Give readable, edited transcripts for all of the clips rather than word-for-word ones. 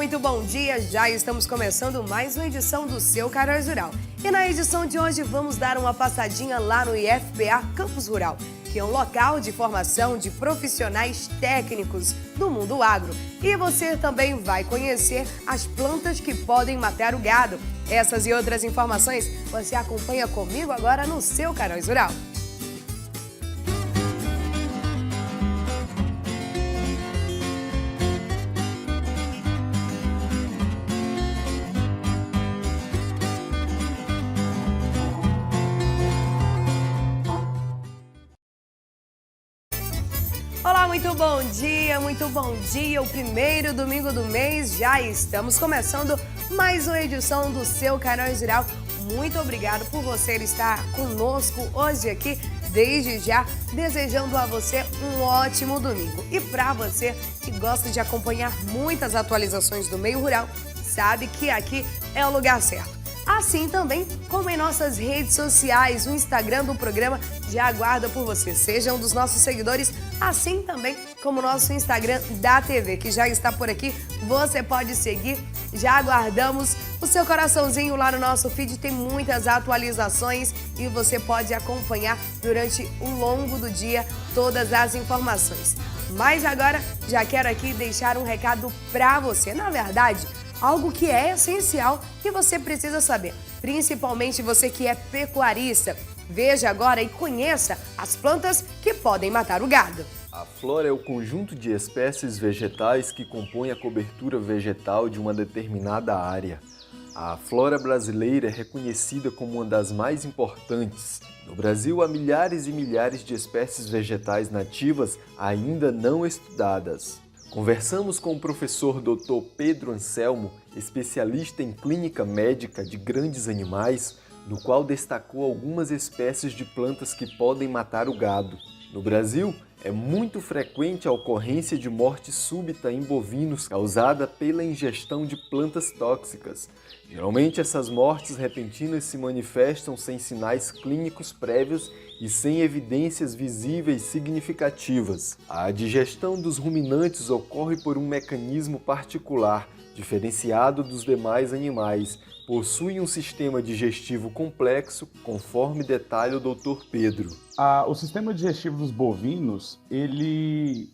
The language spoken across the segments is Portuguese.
muito bom dia! Já estamos começando mais uma edição do seu Canal Rural. E na edição de hoje vamos dar uma passadinha lá no IFPA Campus Rural, que é um local de formação de profissionais técnicos do mundo agro. E você também vai conhecer as plantas que podem matar o gado. Essas e outras informações você acompanha comigo agora no seu Canal Rural. Olá, muito bom dia, muito bom dia. O primeiro domingo do mês, já estamos começando mais uma edição do seu Canal Rural. Muito obrigado por você estar conosco hoje aqui, desde já, desejando a você um ótimo domingo. E para você que gosta de acompanhar muitas atualizações do meio rural, sabe que aqui é o lugar certo. Assim também como em nossas redes sociais, o Instagram do programa já aguarda por você. Seja um dos nossos seguidores, assim também como o nosso Instagram da TV, que já está por aqui. Você pode seguir, já aguardamos o seu coraçãozinho lá no nosso feed. Tem muitas atualizações e você pode acompanhar durante o longo do dia todas as informações. Mas agora já quero aqui deixar um recado para você. Na verdade, algo que é essencial que você precisa saber, principalmente você que é pecuarista. Veja agora e conheça as plantas que podem matar o gado. A flora é o conjunto de espécies vegetais que compõem a cobertura vegetal de uma determinada área. A flora brasileira é reconhecida como uma das mais importantes. No Brasil, há milhares e milhares de espécies vegetais nativas ainda não estudadas. Conversamos com o professor Dr. Pedro Anselmo, especialista em clínica médica de grandes animais, no qual destacou algumas espécies de plantas que podem matar o gado. No Brasil, é muito frequente a ocorrência de morte súbita em bovinos causada pela ingestão de plantas tóxicas. Geralmente, essas mortes repentinas se manifestam sem sinais clínicos prévios e sem evidências visíveis significativas. A digestão dos ruminantes ocorre por um mecanismo particular, diferenciado dos demais animais. Possui um sistema digestivo complexo, conforme detalha o Dr. Pedro. O sistema digestivo dos bovinos, ele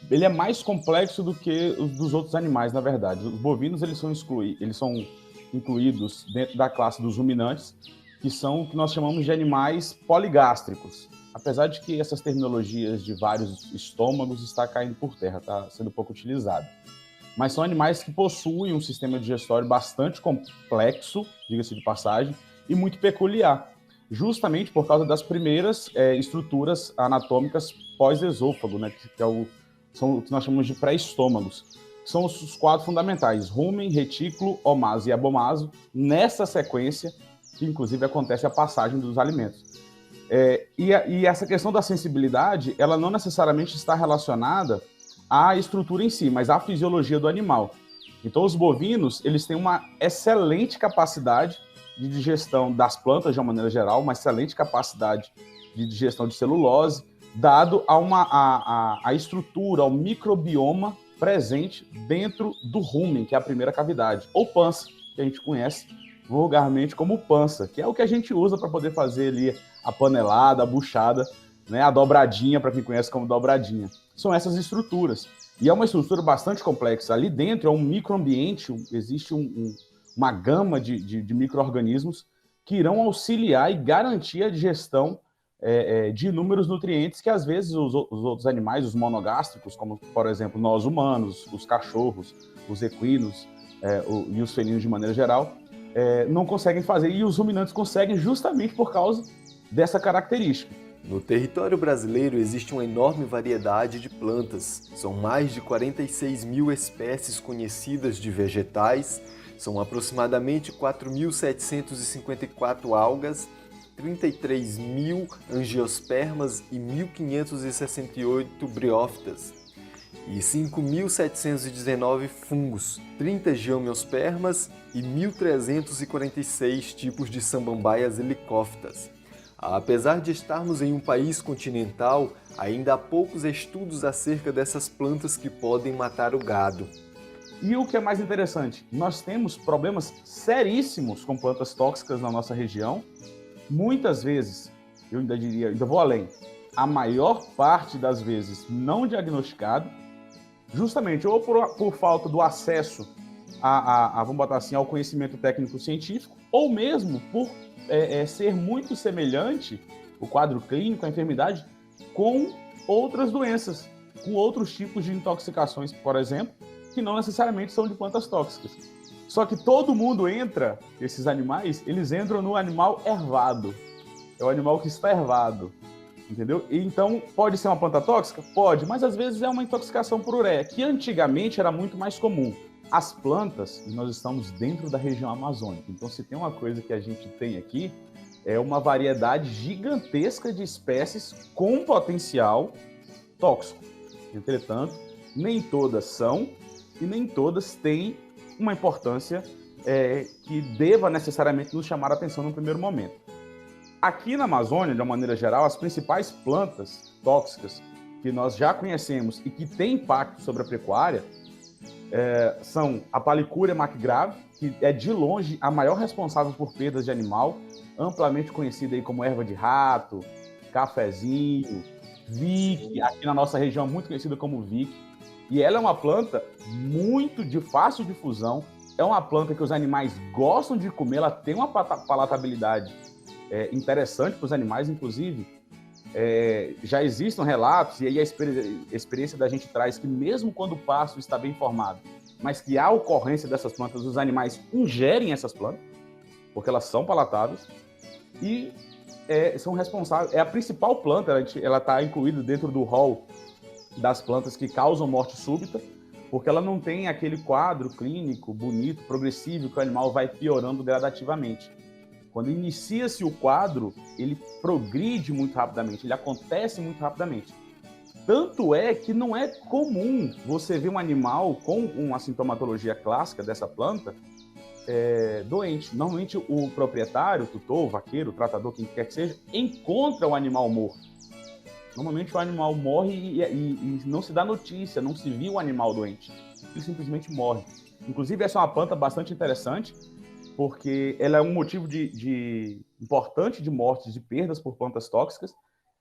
é mais complexo do que os dos outros animais, na verdade. Os bovinos eles são incluídos dentro da classe dos ruminantes, que são o que nós chamamos de animais poligástricos. Apesar de que essas terminologias de vários estômagos está caindo por terra, está sendo pouco utilizado. Mas são animais que possuem um sistema digestório bastante complexo, diga-se de passagem, e muito peculiar, justamente por causa das primeiras estruturas anatômicas pós-esôfago, né, são o que nós chamamos de pré-estômagos. São os quatro fundamentais: rumen, retículo, omaso e abomaso, nessa sequência que inclusive acontece a passagem dos alimentos. E essa questão da sensibilidade, ela não necessariamente está relacionada à estrutura em si, mas à fisiologia do animal. Então, os bovinos, eles têm uma excelente capacidade de digestão das plantas, de uma maneira geral, uma excelente capacidade de digestão de celulose, dado a estrutura, ao microbioma presente dentro do rumen, que é a primeira cavidade, ou pança, que a gente conhece vulgarmente como pança, que é o que a gente usa para poder fazer ali a panelada, a buchada, né, a dobradinha, para quem conhece como dobradinha. São essas estruturas. E é uma estrutura bastante complexa. Ali dentro é um microambiente, existe uma gama de micro-organismos que irão auxiliar e garantir a digestão de inúmeros nutrientes que, às vezes, os outros animais, os monogástricos, como, por exemplo, nós humanos, os cachorros, os equinos e os felinos de maneira geral, não conseguem fazer. E os ruminantes conseguem justamente por causa dessa característica. No território brasileiro existe uma enorme variedade de plantas. São mais de 46 mil espécies conhecidas de vegetais, são aproximadamente 4.754 algas, 33 mil angiospermas e 1.568 briófitas, e 5.719 fungos, 30 geomiospermas e 1.346 tipos de samambaias helicófitas. Apesar de estarmos em um país continental, ainda há poucos estudos acerca dessas plantas que podem matar o gado. E o que é mais interessante, nós temos problemas seríssimos com plantas tóxicas na nossa região. Muitas vezes, eu ainda diria, ainda vou além, a maior parte das vezes não diagnosticado, justamente ou por falta do acesso vamos botar assim, ao conhecimento técnico-científico, ou mesmo por ser muito semelhante o quadro clínico, a enfermidade, com outras doenças, com outros tipos de intoxicações, por exemplo, que não necessariamente são de plantas tóxicas. Só que todo mundo entra, esses animais, eles entram no animal ervado. É o animal que está ervado, entendeu? E então, pode ser uma planta tóxica? Pode, mas às vezes é uma intoxicação por ureia, que antigamente era muito mais comum. As plantas, nós estamos dentro da região amazônica, então se tem uma coisa que a gente tem aqui, é uma variedade gigantesca de espécies com potencial tóxico. Entretanto, nem todas são e nem todas têm uma importância que deva necessariamente nos chamar a atenção no primeiro momento. Aqui na Amazônia, de uma maneira geral, as principais plantas tóxicas que nós já conhecemos e que têm impacto sobre a pecuária são a Palicúria macgrave, que é de longe a maior responsável por perdas de animal, amplamente conhecida aí como erva de rato, cafezinho, vique, aqui na nossa região muito conhecida como vique. E ela é uma planta muito de fácil difusão, é uma planta que os animais gostam de comer, ela tem uma palatabilidade interessante para os animais, inclusive. Já existem relatos, e aí a experiência da gente traz que mesmo quando o pasto está bem formado, mas que há ocorrência dessas plantas, os animais ingerem essas plantas, porque elas são palatáveis, e são responsáveis. É a principal planta, ela está incluída dentro do rol das plantas que causam morte súbita, porque ela não tem aquele quadro clínico bonito, progressivo, que o animal vai piorando gradativamente. Quando inicia-se o quadro, ele progride muito rapidamente, ele acontece muito rapidamente. Tanto é que não é comum você ver um animal com uma sintomatologia clássica dessa planta doente. Normalmente o proprietário, o tutor, o vaqueiro, o tratador, quem quer que seja, encontra o animal morto. Normalmente o animal morre e não se dá notícia, não se viu o animal doente. Ele simplesmente morre. Inclusive, essa é uma planta bastante interessante, porque ela é um motivo importante de mortes, de perdas por plantas tóxicas.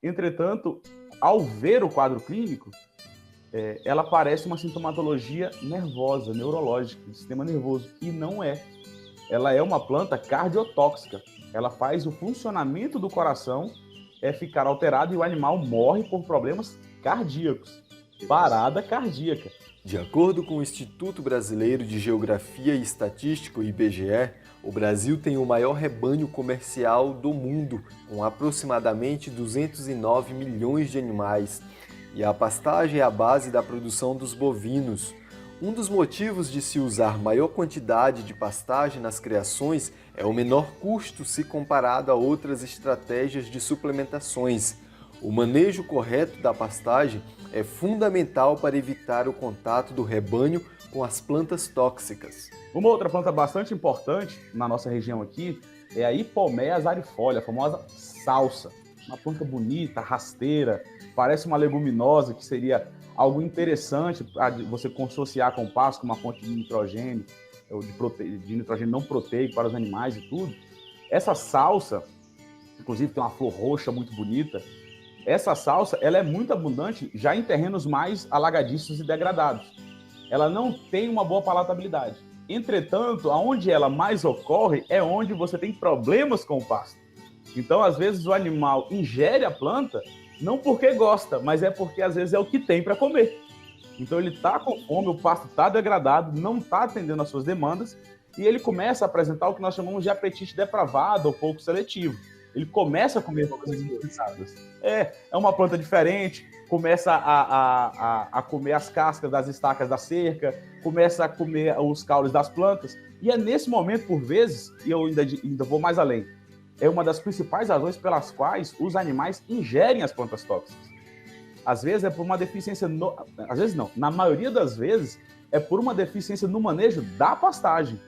Entretanto, ao ver o quadro clínico, ela parece uma sintomatologia nervosa, neurológica, do sistema nervoso, e não é. Ela é uma planta cardiotóxica. Ela faz o funcionamento do coração ficar alterado e o animal morre por problemas cardíacos, parada cardíaca. De acordo com o Instituto Brasileiro de Geografia e Estatística, o IBGE, o Brasil tem o maior rebanho comercial do mundo, com aproximadamente 209 milhões de animais. E a pastagem é a base da produção dos bovinos. Um dos motivos de se usar maior quantidade de pastagem nas criações é o menor custo se comparado a outras estratégias de suplementações. O manejo correto da pastagem é fundamental para evitar o contato do rebanho com as plantas tóxicas. Uma outra planta bastante importante na nossa região aqui é a Hipomea azarifolia, a famosa salsa. Uma planta bonita, rasteira, parece uma leguminosa, que seria algo interessante para você consociar com o pasto, com uma fonte de nitrogênio, ou de nitrogênio não proteico para os animais e tudo. Essa salsa, inclusive tem uma flor roxa muito bonita. Essa salsa, ela é muito abundante já em terrenos mais alagadiços e degradados. Ela não tem uma boa palatabilidade. Entretanto, aonde ela mais ocorre é onde você tem problemas com o pasto. Então, às vezes, o animal ingere a planta não porque gosta, mas é porque, às vezes, é o que tem para comer. Então, ele está com fome, o pasto está degradado, não está atendendo às suas demandas, e ele começa a apresentar o que nós chamamos de apetite depravado ou pouco seletivo. Ele começa a comer coisas indispensáveis. É uma planta diferente, começa a comer as cascas das estacas da cerca, começa a comer os caules das plantas, e é nesse momento, por vezes, e eu ainda vou mais além, é uma das principais razões pelas quais os animais ingerem as plantas tóxicas. Às vezes é por uma deficiência, às vezes não, na maioria das vezes é por uma deficiência no manejo da pastagem.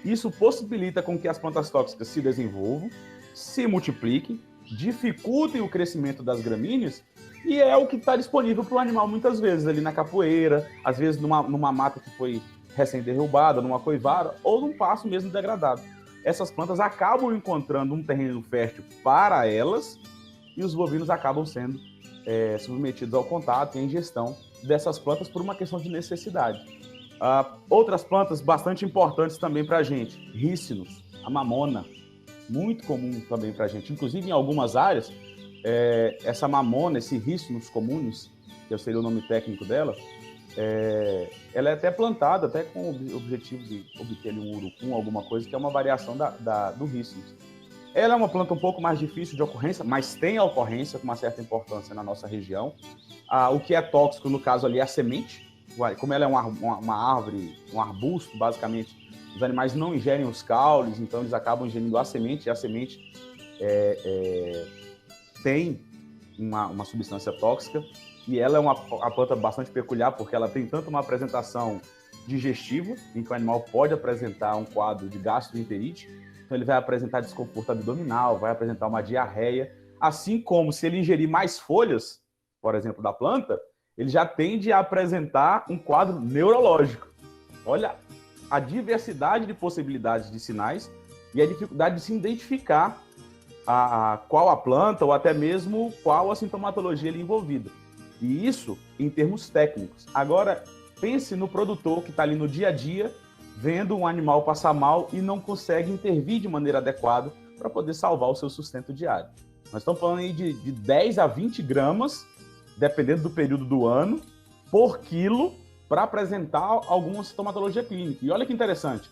Isso possibilita com que as plantas tóxicas se desenvolvam, se multipliquem, dificultem o crescimento das gramíneas, e é o que está disponível para o animal muitas vezes, ali na capoeira, às vezes numa mata que foi recém-derrubada, numa coivara ou num pasto mesmo degradado. Essas plantas acabam encontrando um terreno fértil para elas e os bovinos acabam sendo submetidos ao contato e à ingestão dessas plantas por uma questão de necessidade. Outras plantas bastante importantes também para a gente, rícinos, a mamona, muito comum também para a gente. Inclusive, em algumas áreas, essa mamona, esse rícinos comunes, que seria o nome técnico dela, ela é até plantada, até com o objetivo de obter um urucum, alguma coisa, que é uma variação do rícinos. Ela é uma planta um pouco mais difícil de ocorrência, mas tem a ocorrência com uma certa importância na nossa região. O que é tóxico, no caso ali, é a semente. Como ela é uma árvore, um arbusto, basicamente, os animais não ingerem os caules, então eles acabam ingerindo a semente, e a semente tem uma substância tóxica, e ela é uma planta bastante peculiar, porque ela tem tanto uma apresentação digestiva, em que o animal pode apresentar um quadro de gastroenterite, então ele vai apresentar desconforto abdominal, vai apresentar uma diarreia, assim como se ele ingerir mais folhas, por exemplo, da planta, ele já tende a apresentar um quadro neurológico. Olha a diversidade de possibilidades de sinais e a dificuldade de se identificar qual a planta ou até mesmo qual a sintomatologia ali envolvida. E isso em termos técnicos. Agora, pense no produtor que está ali no dia a dia, vendo um animal passar mal e não consegue intervir de maneira adequada para poder salvar o seu sustento diário. Nós estamos falando aí de 10 a 20 gramas, dependendo do período do ano, por quilo, para apresentar alguma sintomatologia clínica. E olha que interessante,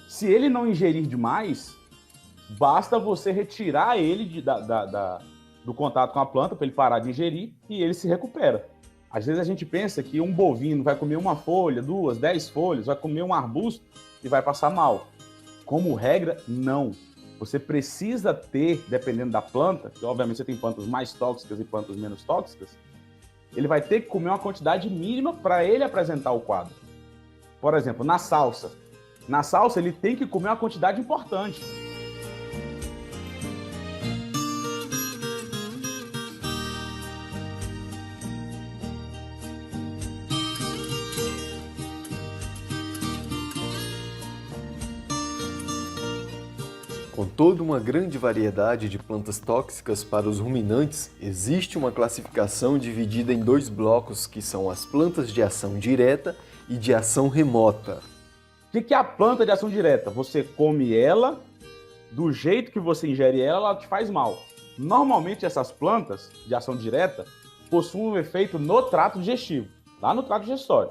se ele não ingerir demais, basta você retirar ele do contato com a planta para ele parar de ingerir e ele se recupera. Às vezes a gente pensa que um bovino vai comer uma folha, 2, 10 folhas, vai comer um arbusto e vai passar mal. Como regra, não. Você precisa ter, dependendo da planta, que obviamente você tem plantas mais tóxicas e plantas menos tóxicas, ele vai ter que comer uma quantidade mínima para ele apresentar o quadro. Por exemplo, na salsa. Na salsa ele tem que comer uma quantidade importante. Com toda uma grande variedade de plantas tóxicas para os ruminantes, existe uma classificação dividida em 2 blocos, que são as plantas de ação direta e de ação remota. O que é a planta de ação direta? Você come ela, do jeito que você ingere ela, ela te faz mal. Normalmente essas plantas de ação direta possuem um efeito no trato digestivo, lá no trato digestório.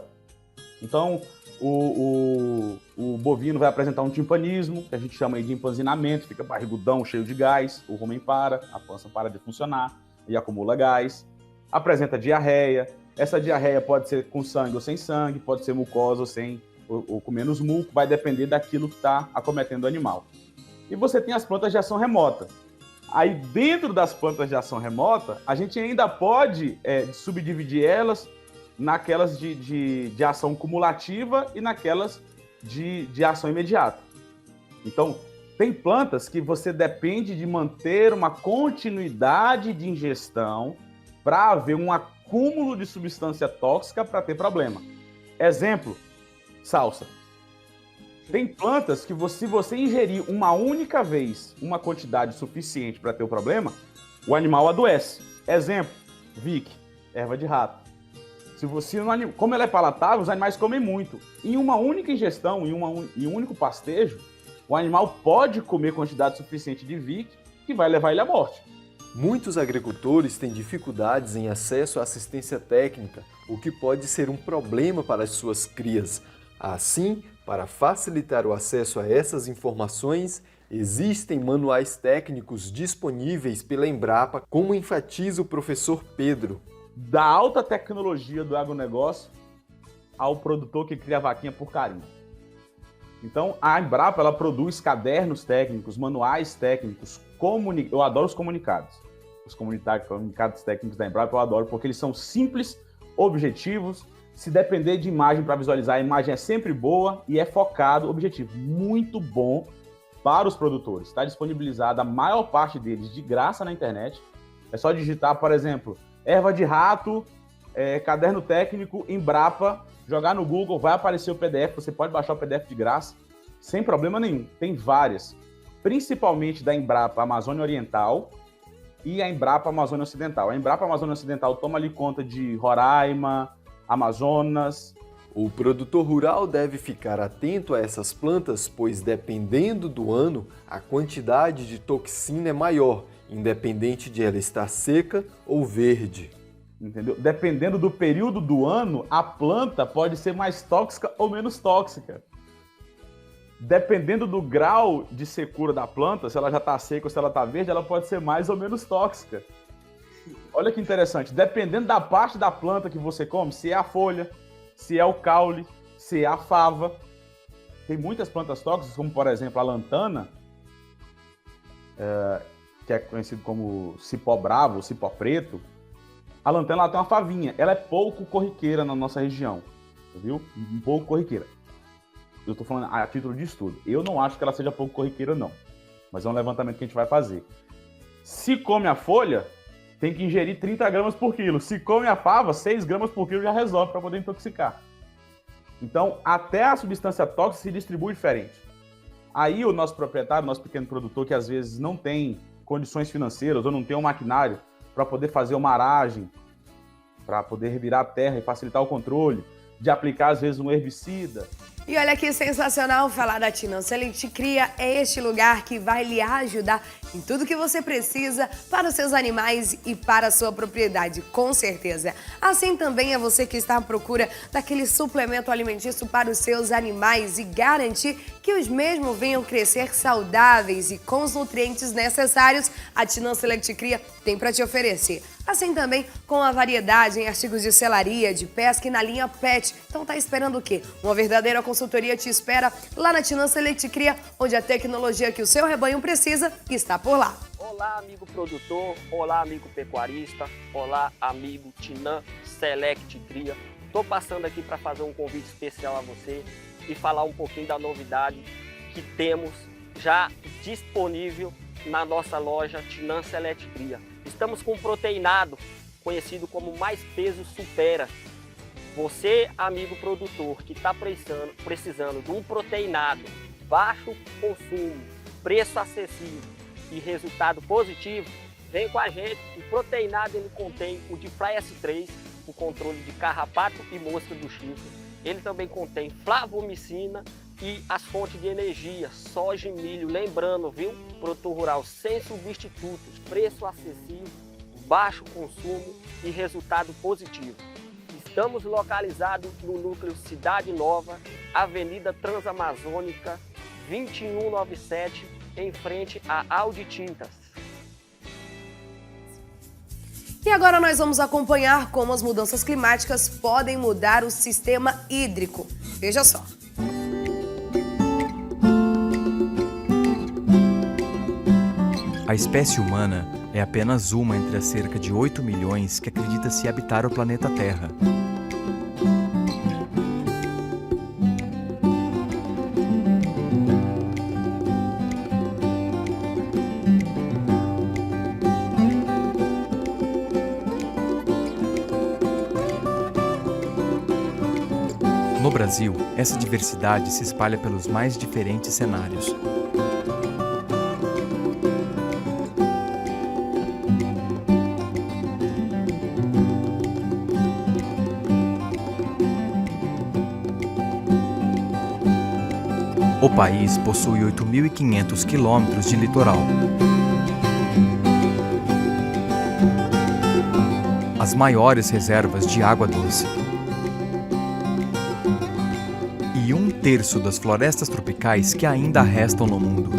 Então, o bovino vai apresentar um timpanismo, que a gente chama de empanzinamento, fica barrigudão, cheio de gás, o rumen para, a pança para de funcionar e acumula gás. Apresenta diarreia, essa diarreia pode ser com sangue ou sem sangue, pode ser mucosa ou com menos muco, vai depender daquilo que está acometendo o animal. E você tem as plantas de ação remota. Aí dentro das plantas de ação remota, a gente ainda pode subdividir elas naquelas de ação cumulativa e naquelas de ação imediata. Então, tem plantas que você depende de manter uma continuidade de ingestão para haver um acúmulo de substância tóxica para ter problema. Exemplo, salsa. Tem plantas que se você ingerir uma única vez uma quantidade suficiente para ter o problema, o animal adoece. Exemplo, Vick, erva de rato. Como ela é palatável, os animais comem muito. Em uma única ingestão, em um único pastejo, o animal pode comer quantidade suficiente de Vick que vai levar ele à morte. Muitos agricultores têm dificuldades em acesso à assistência técnica, o que pode ser um problema para as suas crias. Assim, para facilitar o acesso a essas informações, existem manuais técnicos disponíveis pela Embrapa, como enfatiza o professor Pedro. Da alta tecnologia do agronegócio ao produtor que cria a vaquinha por carinho. Então, a Embrapa ela produz cadernos técnicos, manuais técnicos, eu adoro os comunicados. Os comunicados técnicos da Embrapa eu adoro porque eles são simples, objetivos. Se depender de imagem para visualizar, a imagem é sempre boa e é focado, objetivo. Muito bom para os produtores. Está disponibilizada a maior parte deles de graça na internet. É só digitar, por exemplo, erva de rato caderno técnico, Embrapa, jogar no Google, vai aparecer o PDF, você pode baixar o PDF de graça, sem problema nenhum. Tem várias, principalmente da Embrapa Amazônia Oriental e a Embrapa Amazônia Ocidental. A Embrapa Amazônia Ocidental toma ali conta de Roraima, Amazonas. O produtor rural deve ficar atento a essas plantas, pois dependendo do ano, a quantidade de toxina é maior, independente de ela estar seca ou verde. Entendeu? Dependendo do período do ano, a planta pode ser mais tóxica ou menos tóxica. Dependendo do grau de secura da planta, se ela já está seca ou se ela está verde, ela pode ser mais ou menos tóxica. Olha que interessante, dependendo da parte da planta que você come, se é a folha, se é o caule, se é a fava. Tem muitas plantas tóxicas, como por exemplo a lantana, que é conhecido como cipó bravo, cipó preto. A lantana ela tem uma favinha, ela é pouco corriqueira na nossa região, viu? Um pouco corriqueira. Eu estou falando a título de estudo. Eu não acho que ela seja pouco corriqueira, não. Mas é um levantamento que a gente vai fazer. Se come a folha, tem que ingerir 30 gramas por quilo. Se come a fava, 6 gramas por quilo já resolve para poder intoxicar. Então, até a substância tóxica se distribui diferente. Aí o nosso proprietário, nosso pequeno produtor, que às vezes não tem condições financeiras ou não tem um maquinário para poder fazer uma aragem, para poder revirar a terra e facilitar o controle, de aplicar às vezes um herbicida. E olha que sensacional falar da Tinam Select Cria, é este lugar que vai lhe ajudar em tudo que você precisa para os seus animais e para a sua propriedade, com certeza. Assim também é você que está à procura daquele suplemento alimentício para os seus animais e garantir que os mesmos venham crescer saudáveis e com os nutrientes necessários, a Tinam Select Cria tem para te oferecer. Assim também com a variedade em artigos de selaria, de pesca e na linha pet. Então tá esperando o quê? Uma verdadeira consultoria te espera lá na Tinam Select Cria, onde a tecnologia que o seu rebanho precisa está por lá. Olá, amigo produtor, olá, amigo pecuarista, olá, amigo Tinam Select Cria. Estou passando aqui para fazer um convite especial a você e falar um pouquinho da novidade que temos já disponível na nossa loja Tinam Select Cria. Estamos com um proteinado, conhecido como Mais Peso Supera. Você, amigo produtor, que está precisando de um proteinado, baixo consumo, preço acessível e resultado positivo, vem com a gente. O proteinado ele contém o Difly S3, o controle de carrapato e mosca do chifre. Ele também contém flavomicina e as fontes de energia, soja e milho. Lembrando, viu? Produtor rural sem substitutos, preço acessível, baixo consumo e resultado positivo. Estamos localizados no núcleo Cidade Nova, Avenida Transamazônica, 2197, em frente à Audi Tintas. E agora nós vamos acompanhar como as mudanças climáticas podem mudar o sistema hídrico. Veja só. A espécie humana é apenas uma entre as cerca de 8 milhões que acredita-se habitar o planeta Terra. No Brasil, essa diversidade se espalha pelos mais diferentes cenários. O país possui 8.500 quilômetros de litoral. As maiores reservas de água doce. E 1/3 das florestas tropicais que ainda restam no mundo.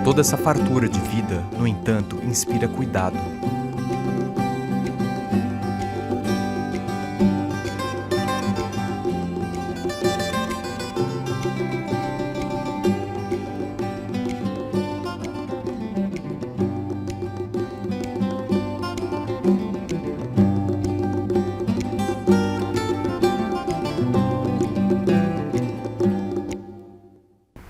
Toda essa fartura de vida, no entanto, inspira cuidado.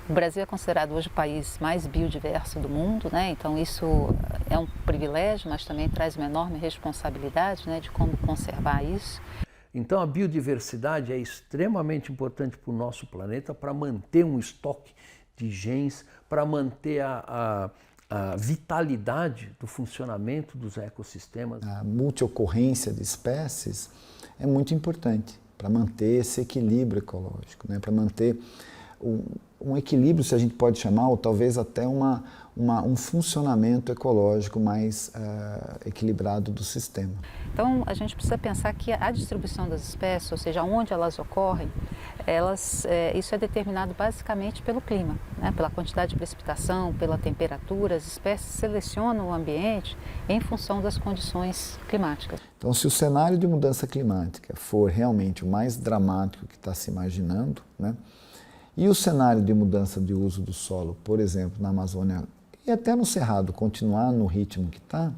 O Brasil é considerado hoje o país mais biodiverso do mundo, né? Então isso é um privilégio, mas também traz uma enorme responsabilidade, né, de como conservar isso. Então a biodiversidade é extremamente importante para o nosso planeta, para manter um estoque de genes, para manter a vitalidade do funcionamento dos ecossistemas. A multiocorrência de espécies é muito importante para manter esse equilíbrio ecológico, né? Para manter um equilíbrio, se a gente pode chamar, ou talvez até um funcionamento ecológico mais equilibrado do sistema. Então, a gente precisa pensar que a distribuição das espécies, ou seja, onde elas ocorrem, isso é determinado basicamente pelo clima, né? Pela quantidade de precipitação, pela temperatura. As espécies selecionam o ambiente em função das condições climáticas. Então, se o cenário de mudança climática for realmente o mais dramático que está se imaginando, né? E o cenário de mudança de uso do solo, por exemplo, na Amazônia e até no Cerrado, continuar no ritmo que está,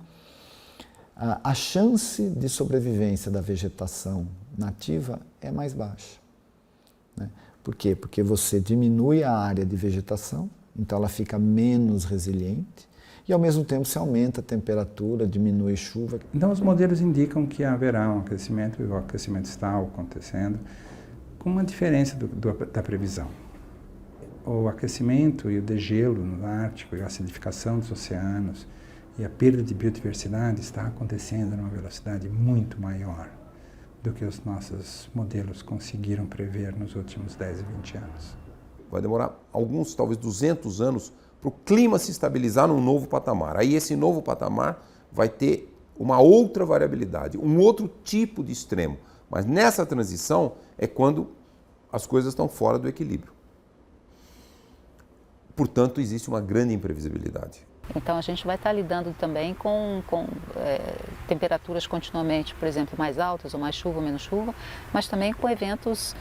a chance de sobrevivência da vegetação nativa é mais baixa, né? Por quê? Porque você diminui a área de vegetação, então ela fica menos resiliente e ao mesmo tempo se aumenta a temperatura, diminui a chuva. Então os modelos indicam que haverá um aquecimento e o aquecimento está acontecendo com uma diferença da previsão. O aquecimento e o degelo no Ártico e a acidificação dos oceanos e a perda de biodiversidade está acontecendo numa velocidade muito maior do que os nossos modelos conseguiram prever nos últimos 10 e 20 anos. Vai demorar alguns, talvez 200 anos, para o clima se estabilizar num novo patamar. Aí esse novo patamar vai ter uma outra variabilidade, um outro tipo de extremo. Mas nessa transição é quando as coisas estão fora do equilíbrio. Portanto, existe uma grande imprevisibilidade. Então a gente vai estar lidando também com temperaturas continuamente, por exemplo, mais altas, ou mais chuva ou menos chuva, mas também com eventos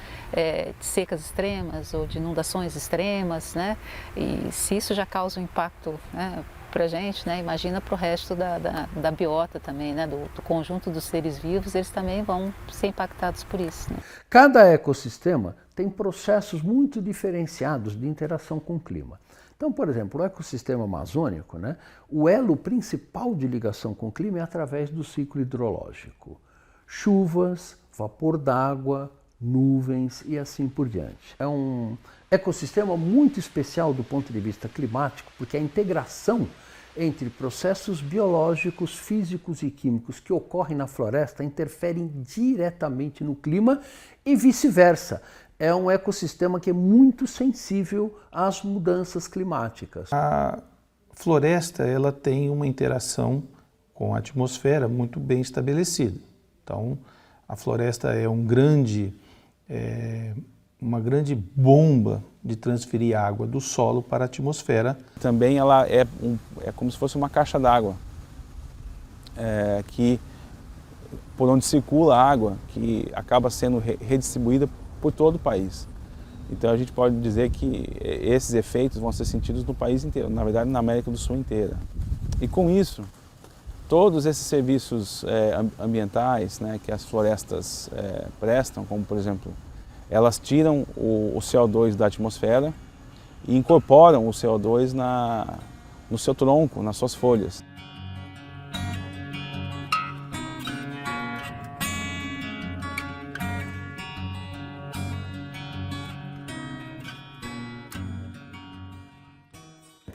de secas extremas ou de inundações extremas, né? E se isso já causa um impacto, né, para a gente, né, imagina para o resto da biota também, né, do conjunto dos seres vivos, eles também vão ser impactados por isso, né? Cada ecossistema tem processos muito diferenciados de interação com o clima. Então, por exemplo, o ecossistema amazônico, né, o elo principal de ligação com o clima é através do ciclo hidrológico. Chuvas, vapor d'água, nuvens e assim por diante. É um ecossistema muito especial do ponto de vista climático, porque a integração entre processos biológicos, físicos e químicos que ocorrem na floresta interferem diretamente no clima e vice-versa. É um ecossistema que é muito sensível às mudanças climáticas. A floresta ela tem uma interação com a atmosfera muito bem estabelecida. Então, a floresta é uma grande bomba de transferir água do solo para a atmosfera. Também ela é como se fosse uma caixa d'água, por onde circula a água, que acaba sendo redistribuída por todo o país. Então a gente pode dizer que esses efeitos vão ser sentidos no país inteiro, na verdade na América do Sul inteira. E com isso, todos esses serviços ambientais, né, que as florestas prestam, como por exemplo, elas tiram o CO2 da atmosfera e incorporam o CO2 no seu tronco, nas suas folhas.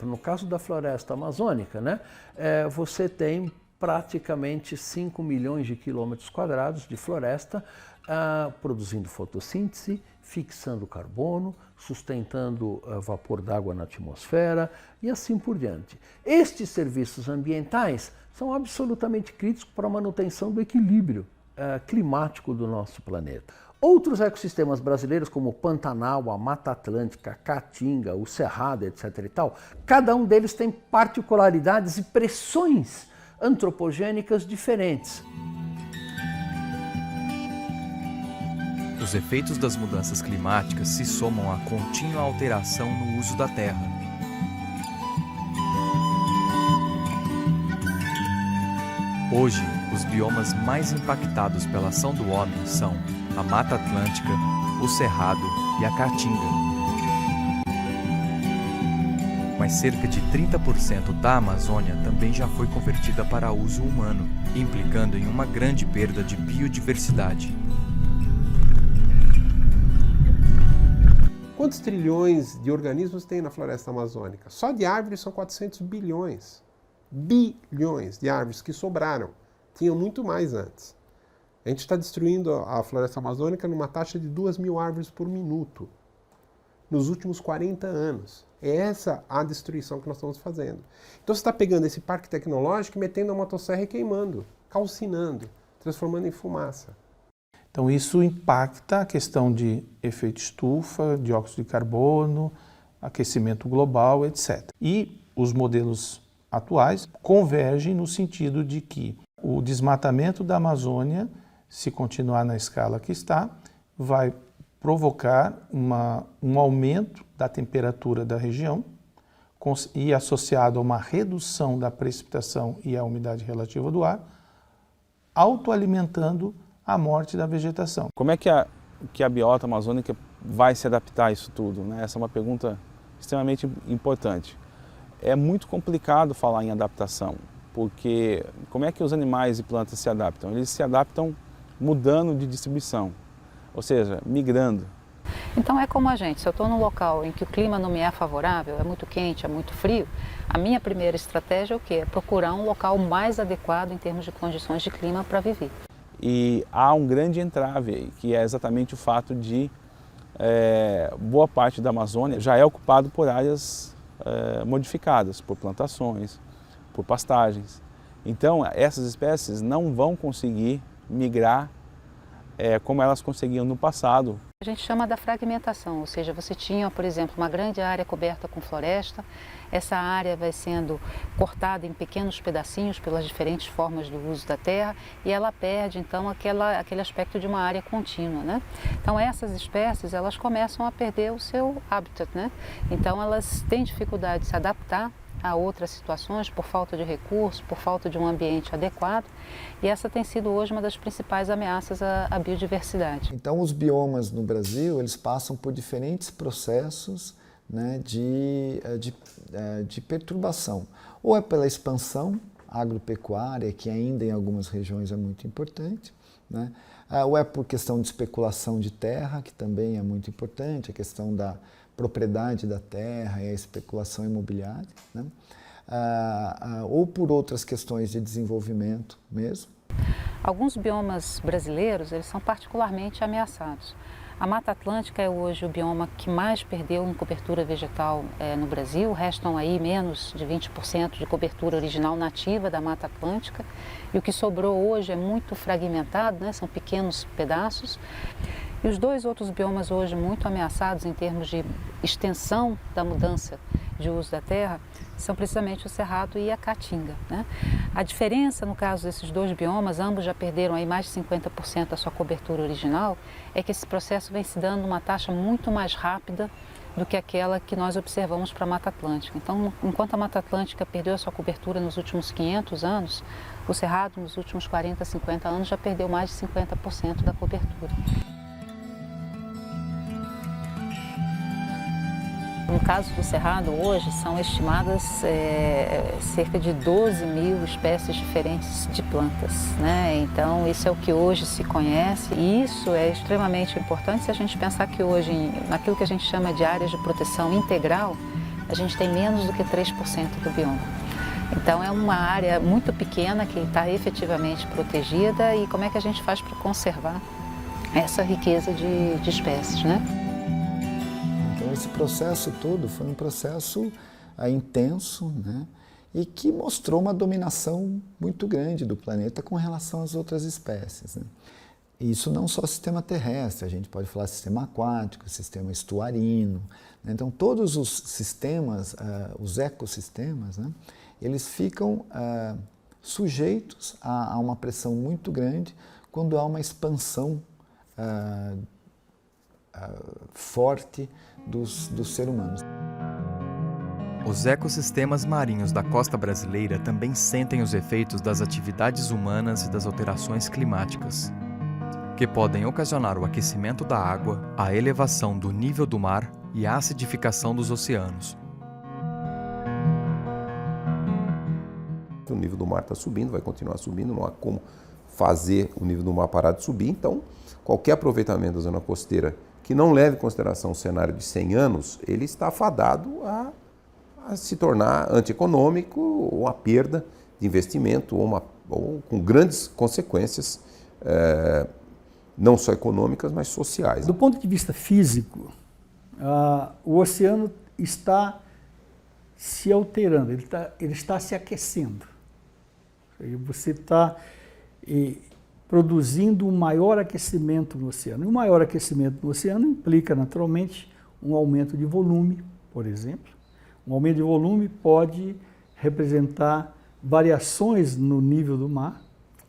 No caso da floresta amazônica, né, você tem praticamente 5 milhões de quilômetros quadrados de floresta produzindo fotossíntese, fixando carbono, sustentando vapor d'água na atmosfera e assim por diante. Estes serviços ambientais são absolutamente críticos para a manutenção do equilíbrio climático do nosso planeta. Outros ecossistemas brasileiros, como o Pantanal, a Mata Atlântica, a Caatinga, o Cerrado, etc. e tal, cada um deles tem particularidades e pressões antropogênicas diferentes. Os efeitos das mudanças climáticas se somam à contínua alteração no uso da terra. Hoje, os biomas mais impactados pela ação do homem são a Mata Atlântica, o Cerrado e a Caatinga. mas cerca de 30% da Amazônia também já foi convertida para uso humano, implicando em uma grande perda de biodiversidade. Quantos trilhões de organismos tem na floresta amazônica? Só de árvores são 400 bilhões. Bilhões de árvores que sobraram. Tinham muito mais antes. A gente está destruindo a floresta amazônica numa taxa de 2.000 árvores por minuto. Nos últimos 40 anos. É essa a destruição que nós estamos fazendo. Então você está pegando esse parque tecnológico e metendo a motosserra e queimando, calcinando, transformando em fumaça. Então isso impacta a questão de efeito estufa, dióxido de carbono, aquecimento global, etc. E os modelos atuais convergem no sentido de que o desmatamento da Amazônia, se continuar na escala que está, vai provocar um aumento da temperatura da região e associado a uma redução da precipitação e a umidade relativa do ar, autoalimentando a morte da vegetação. Como é que a biota amazônica vai se adaptar a isso tudo, né? Essa é uma pergunta extremamente importante. É muito complicado falar em adaptação, porque como é que os animais e plantas se adaptam? Eles se adaptam mudando de distribuição, ou seja, migrando. Então é como a gente, se eu estou num local em que o clima não me é favorável, é muito quente, é muito frio, a minha primeira estratégia é o quê? É procurar um local mais adequado em termos de condições de clima para viver. E há um grande entrave aí, que é exatamente o fato de boa parte da Amazônia já é ocupado por áreas modificadas, por plantações, por pastagens. Então essas espécies não vão conseguir migrar como elas conseguiam no passado. A gente chama da fragmentação, ou seja, você tinha, por exemplo, uma grande área coberta com floresta, essa área vai sendo cortada em pequenos pedacinhos pelas diferentes formas do uso da terra e ela perde, então, aquele aspecto de uma área contínua, né? Então, essas espécies, elas começam a perder o seu habitat, né? Então, elas têm dificuldade de se adaptar a outras situações por falta de recursos, por falta de um ambiente adequado, e essa tem sido hoje uma das principais ameaças à biodiversidade. Então os biomas no Brasil, eles passam por diferentes processos, né, de perturbação. Ou é pela expansão agropecuária, que ainda em algumas regiões é muito importante, né? Ou é por questão de especulação de terra, que também é muito importante, a questão da propriedade da terra e a especulação imobiliária, né? Ou por outras questões de desenvolvimento mesmo. Alguns biomas brasileiros, eles são particularmente ameaçados. A Mata Atlântica é hoje o bioma que mais perdeu em cobertura vegetal no Brasil. Restam aí menos de 20% de cobertura original nativa da Mata Atlântica. E o que sobrou hoje é muito fragmentado, né? São pequenos pedaços. E os dois outros biomas hoje muito ameaçados em termos de extensão da mudança de uso da terra são precisamente o Cerrado e a Caatinga, né? A diferença no caso desses dois biomas, ambos já perderam aí mais de 50% da sua cobertura original, é que esse processo vem se dando numa taxa muito mais rápida do que aquela que nós observamos para a Mata Atlântica. Então, enquanto a Mata Atlântica perdeu a sua cobertura nos últimos 500 anos, o Cerrado nos últimos 40, 50 anos já perdeu mais de 50% da cobertura. No caso do Cerrado, hoje são estimadas cerca de 12.000 espécies diferentes de plantas, né? Então, isso é o que hoje se conhece e isso é extremamente importante se a gente pensar que hoje, naquilo que a gente chama de áreas de proteção integral, a gente tem menos do que 3% do bioma. Então, é uma área muito pequena que está efetivamente protegida e como é que a gente faz para conservar essa riqueza de espécies, né? Esse processo todo foi um processo intenso, né? E que mostrou uma dominação muito grande do planeta com relação às outras espécies, né? E isso não só sistema terrestre, a gente pode falar sistema aquático, sistema estuarino, né? Então todos os sistemas, os ecossistemas, né? Eles ficam sujeitos a uma pressão muito grande quando há uma expansão forte do ser humano. Os ecossistemas marinhos da costa brasileira também sentem os efeitos das atividades humanas e das alterações climáticas, que podem ocasionar o aquecimento da água, a elevação do nível do mar e a acidificação dos oceanos. o nível do mar está subindo, vai continuar subindo, não há como fazer o nível do mar parar de subir. Então, qualquer aproveitamento da zona costeira que não leve em consideração o cenário de 100 anos, ele está fadado a se tornar antieconômico ou a perda de investimento ou com grandes consequências, não só econômicas, mas sociais. Do ponto de vista físico, o oceano está se alterando, ele está se aquecendo. Você está produzindo um maior aquecimento no oceano. E um maior aquecimento no oceano implica, naturalmente, um aumento de volume, por exemplo. Um aumento de volume pode representar variações no nível do mar,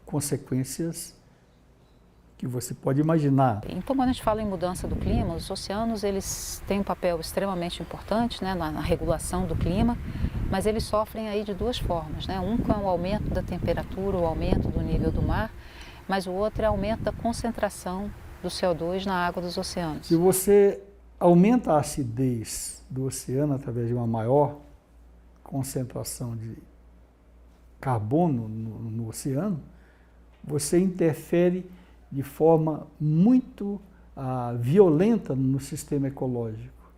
consequências que você pode imaginar. Então, quando a gente fala em mudança do clima, os oceanos eles têm um papel extremamente importante, né, na regulação do clima, mas eles sofrem aí de duas formas, né? Um com o aumento da temperatura, o aumento do nível do mar, mas o outro é o aumento da concentração do CO2 na água dos oceanos. Se você aumenta a acidez do oceano através de uma maior concentração de carbono no oceano, você interfere de forma muito violenta no sistema ecológico.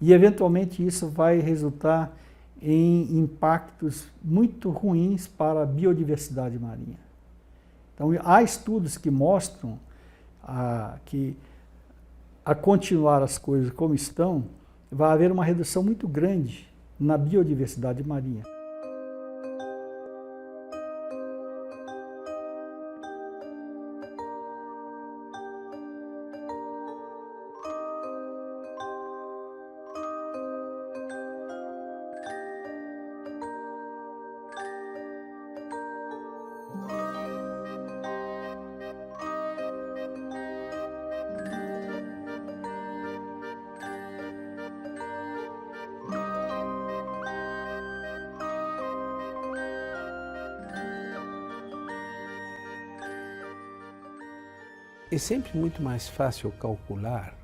E, eventualmente, isso vai resultar em impactos muito ruins para a biodiversidade marinha. Então, há estudos que mostram que, a continuar as coisas como estão, vai haver uma redução muito grande na biodiversidade marinha. É sempre muito mais fácil calcular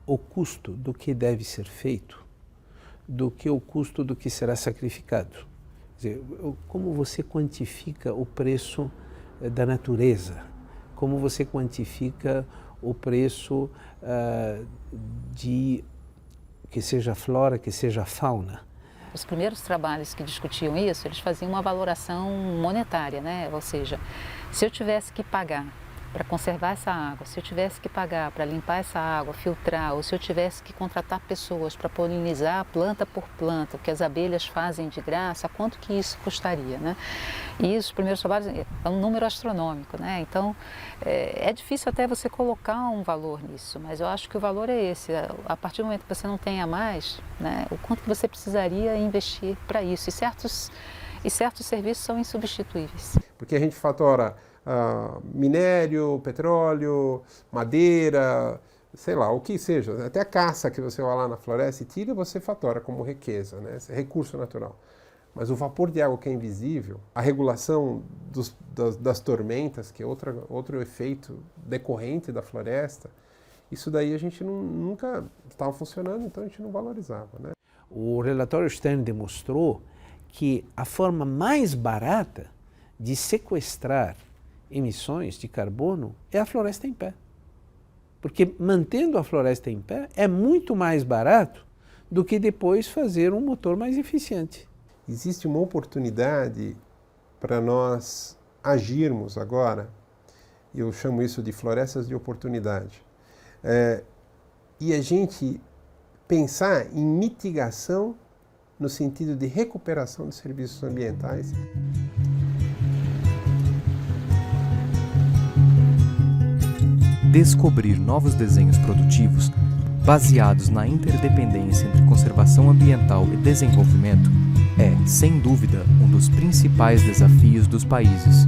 o custo do que deve ser feito do que o custo do que será sacrificado. Quer dizer, como você quantifica o preço da natureza? Como você quantifica o preço de que seja flora, que seja fauna? Os primeiros trabalhos que discutiam isso, eles faziam uma valoração monetária, né? Ou seja, se eu tivesse que pagar para conservar essa água, se eu tivesse que pagar para limpar essa água, filtrar, ou se eu tivesse que contratar pessoas para polinizar planta por planta, o que as abelhas fazem de graça, quanto que isso custaria, né? E os primeiros trabalhos é um número astronômico, né? Então, é difícil até você colocar um valor nisso, mas eu acho que o valor é esse. A partir do momento que você não tenha mais, né, o quanto que você precisaria investir para isso. E certos serviços são insubstituíveis. Porque a gente fatora minério, petróleo, madeira, sei lá, o que seja. Até a caça que você vai lá na floresta e tira, você fatora como riqueza, né? Esse é recurso natural. Mas o vapor de água que é invisível, a regulação das tormentas, que é outro efeito decorrente da floresta, isso daí a gente nunca estava funcionando, então a gente não valorizava, né? O relatório Stern demonstrou que a forma mais barata de sequestrar emissões de carbono é a floresta em pé. Porque mantendo a floresta em pé é muito mais barato do que depois fazer um motor mais eficiente. Existe uma oportunidade para nós agirmos agora, eu chamo isso de florestas de oportunidade, e a gente pensar em mitigação no sentido de recuperação de serviços ambientais. Descobrir novos desenhos produtivos baseados na interdependência entre conservação ambiental e desenvolvimento é, sem dúvida, um dos principais desafios dos países.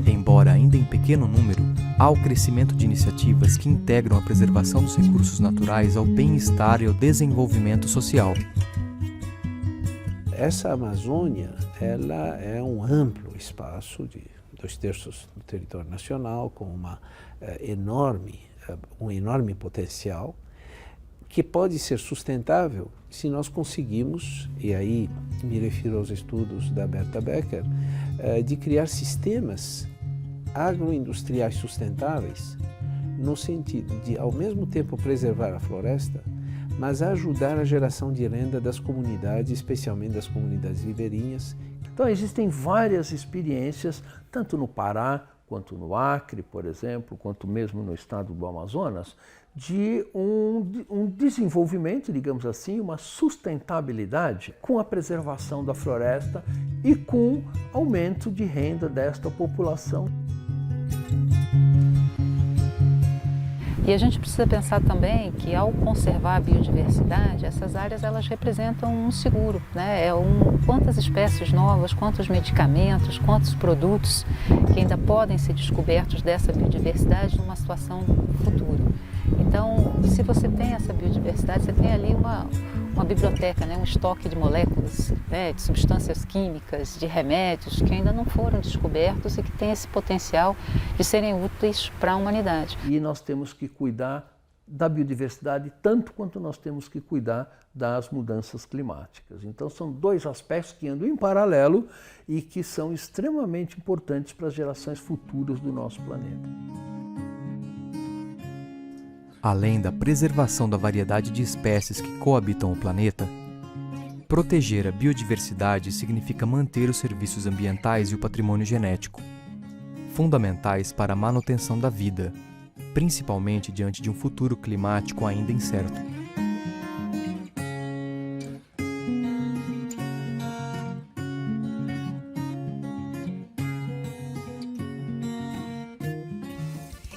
Embora ainda em pequeno número, há o crescimento de iniciativas que integram a preservação dos recursos naturais ao bem-estar e ao desenvolvimento social. Essa Amazônia, ela é um amplo espaço de 2/3 do território nacional, com um enorme potencial, que pode ser sustentável se nós conseguimos, e aí me refiro aos estudos da Berta Becker, de criar sistemas agroindustriais sustentáveis, no sentido de, ao mesmo tempo, preservar a floresta, mas ajudar a geração de renda das comunidades, especialmente das comunidades ribeirinhas. Então existem várias experiências, tanto no Pará, quanto no Acre, por exemplo, quanto mesmo no estado do Amazonas, de um desenvolvimento, digamos assim, uma sustentabilidade com a preservação da floresta e com aumento de renda desta população. E a gente precisa pensar também que, ao conservar a biodiversidade, essas áreas elas representam um seguro, né? Quantas espécies novas, quantos medicamentos, quantos produtos que ainda podem ser descobertos dessa biodiversidade numa situação futura. Então, se você tem essa biodiversidade, você tem ali uma biblioteca, né? Um estoque de moléculas, né? De substâncias químicas, de remédios que ainda não foram descobertos e que têm esse potencial de serem úteis para a humanidade. E nós temos que cuidar da biodiversidade tanto quanto nós temos que cuidar das mudanças climáticas. Então são dois aspectos que andam em paralelo e que são extremamente importantes para as gerações futuras do nosso planeta. Além da preservação da variedade de espécies que coabitam o planeta, proteger a biodiversidade significa manter os serviços ambientais e o patrimônio genético, fundamentais para a manutenção da vida, principalmente diante de um futuro climático ainda incerto.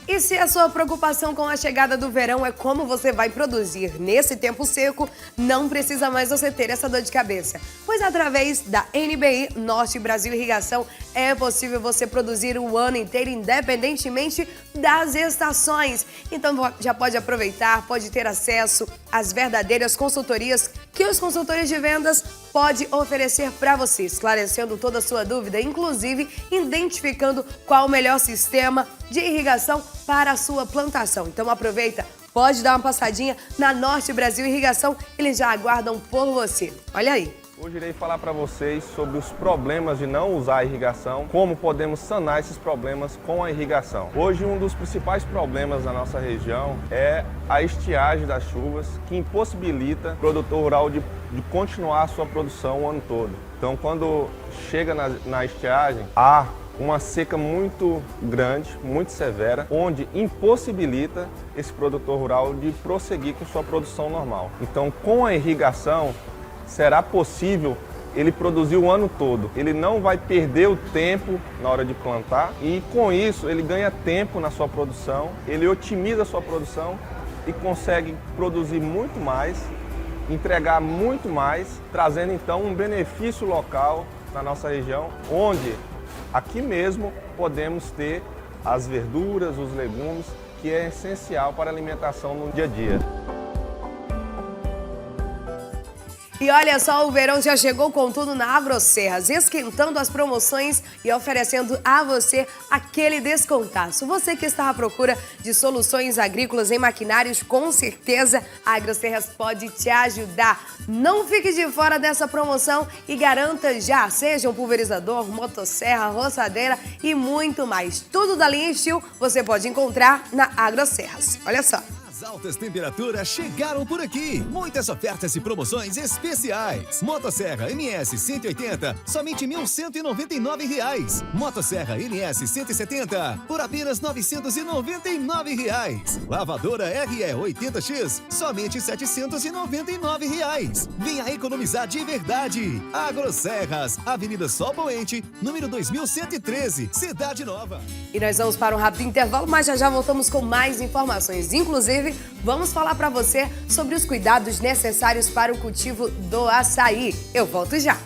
E se a sua preocupação com a chegada do verão é como você vai produzir nesse tempo seco, não precisa mais você ter essa dor de cabeça. Pois através da NBI, Norte Brasil Irrigação, é possível você produzir o ano inteiro, independentemente das estações. Então já pode aproveitar, pode ter acesso às verdadeiras consultorias que os consultores de vendas podem oferecer para você, esclarecendo toda a sua dúvida, inclusive identificando qual o melhor sistema de irrigação para a sua plantação. Então aproveita, pode dar uma passadinha na Norte Brasil Irrigação, eles já aguardam por você. Olha aí. Hoje irei falar para vocês sobre os problemas de não usar a irrigação, como podemos sanar esses problemas com a irrigação. Hoje um dos principais problemas na nossa região é a estiagem das chuvas, que impossibilita o produtor rural de continuar a sua produção o ano todo. Então quando chega na estiagem, há uma seca muito grande, muito severa, onde impossibilita esse produtor rural de prosseguir com sua produção normal. Então com a irrigação, será possível ele produzir o ano todo. Ele não vai perder o tempo na hora de plantar e, com isso, ele ganha tempo na sua produção, ele otimiza a sua produção e consegue produzir muito mais, entregar muito mais, trazendo, então, um benefício local na nossa região, onde, aqui mesmo, podemos ter as verduras, os legumes, que é essencial para a alimentação no dia a dia. E olha só, o verão já chegou com tudo na Agroserras, esquentando as promoções e oferecendo a você aquele descontaço. Você que está à procura de soluções agrícolas em maquinários, com certeza a Agroserras pode te ajudar. Não fique de fora dessa promoção e garanta já, seja um pulverizador, motosserra, roçadeira e muito mais. Tudo da linha Steel você pode encontrar na Agroserras. Olha só. As altas temperaturas chegaram por aqui. Muitas ofertas e promoções especiais. Motosserra NS 180, somente R$ 1.199. Motosserra NS 170, por apenas R$ 999. Lavadora RE 80X, somente R$ 799. Venha economizar de verdade. Agroserras, Avenida Sol Poente, número 2113, Cidade Nova. E nós vamos para um rápido intervalo, mas já voltamos com mais informações. Inclusive, vamos falar para você sobre os cuidados necessários para o cultivo do açaí. Eu volto já.